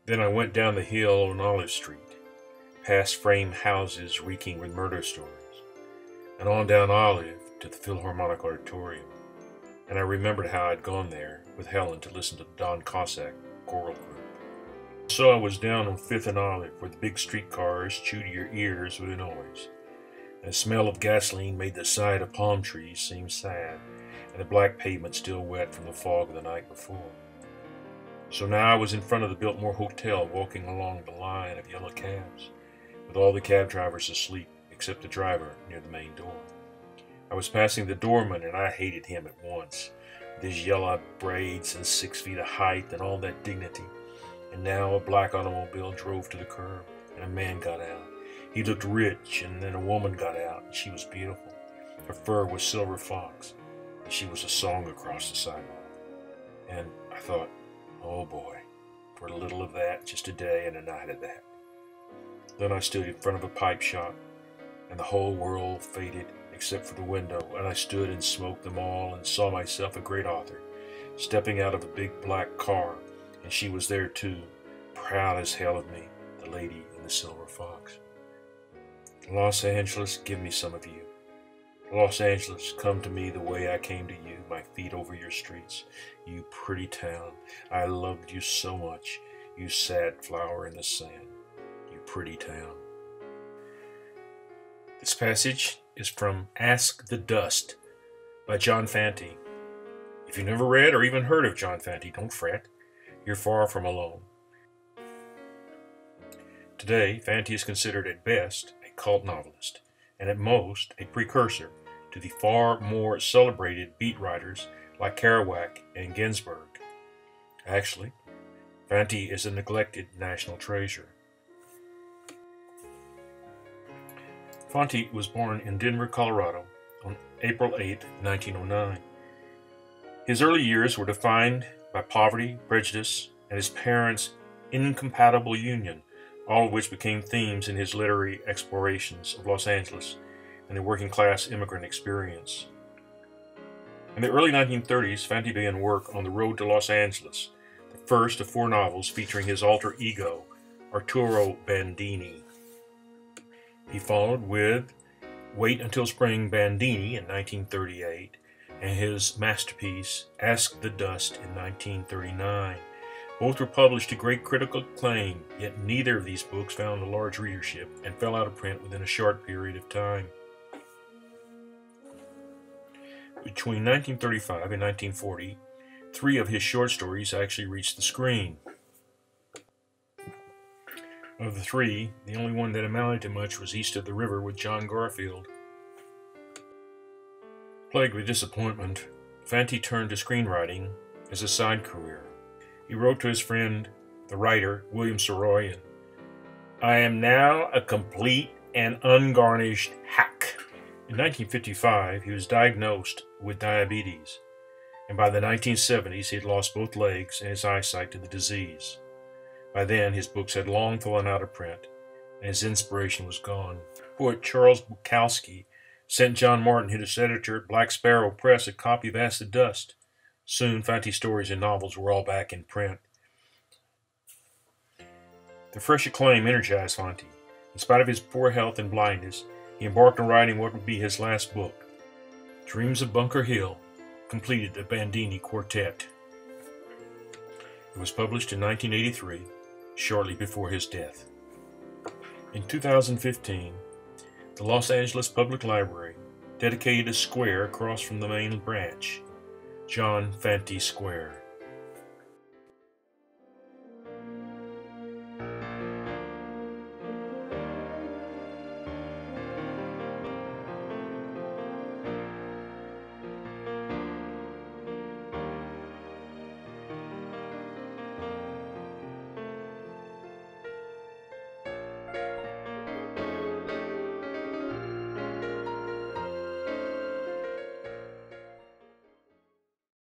Then I went down the hill on Olive Street, past framed houses reeking with murder stories, and on down Olive to the Philharmonic Auditorium. And I remembered how I'd gone there with Helen to listen to the Don Cossack choral group. So I was down on Fifth and Olive, where the big streetcars chewed your ears with a noise, and the smell of gasoline made the sight of palm trees seem sad, and the black pavement still wet from the fog of the night before. So now I was in front of the Biltmore Hotel, walking along the line of yellow cabs, with all the cab drivers asleep except the driver near the main door. I was passing the doorman, and I hated him at once, with his yellow braids and 6 feet of height and all that dignity. And now a black automobile drove to the curb, and a man got out. He looked rich, and then a woman got out, and she was beautiful. Her fur was silver fox, and she was a song across the sidewalk. And I thought, oh boy, for a little of that, just a day and a night of that. Then I stood in front of a pipe shop, and the whole world faded except for the window, and I stood and smoked them all and saw myself a great author, stepping out of a big black car, and she was there too, proud as hell of me, the lady in the silver fox. Los Angeles, give me some of you. Los Angeles, come to me the way I came to you, my feet over your streets. You pretty town, I loved you so much, you sad flower in the sand. You pretty town. This passage is from Ask the Dust by John Fante. If you've never read or even heard of John Fante, don't fret. You're far from alone. Today, Fante is considered at best a cult novelist, and at most a precursor to the far more celebrated beat writers like Kerouac and Ginsberg. Actually, Fante is a neglected national treasure. Fante was born in Denver, Colorado on April 8, 1909. His early years were defined by poverty, prejudice, and his parents' incompatible union, all of which became themes in his literary explorations of Los Angeles and the working-class immigrant experience. In the early 1930s, Fante began work on The Road to Los Angeles, the first of 4 novels featuring his alter ego, Arturo Bandini. He followed with Wait Until Spring Bandini in 1938 and his masterpiece Ask the Dust in 1939. Both were published to great critical acclaim, yet neither of these books found a large readership and fell out of print within a short period of time. Between 1935 and 1940, 3 of his short stories actually reached the screen. Of the 3, the only one that amounted to much was East of the River with John Garfield. Plagued with disappointment, Fante turned to screenwriting as a side career. He wrote to his friend, the writer, William Saroyan, "I am now a complete and ungarnished hack." In 1955, he was diagnosed with diabetes, and by the 1970s, he had lost both legs and his eyesight to the disease. By then, his books had long fallen out of print, and his inspiration was gone. Poet Charles Bukowski sent John Martin, his editor at Black Sparrow Press, a copy of Ask the Dust. Soon, Fante's stories and novels were all back in print. The fresh acclaim energized Fante. In spite of his poor health and blindness, he embarked on writing what would be his last book. Dreams of Bunker Hill completed the Bandini Quartet. It was published in 1983, shortly before his death. In 2015, the Los Angeles Public Library dedicated a square across from the main branch, John Fante Square.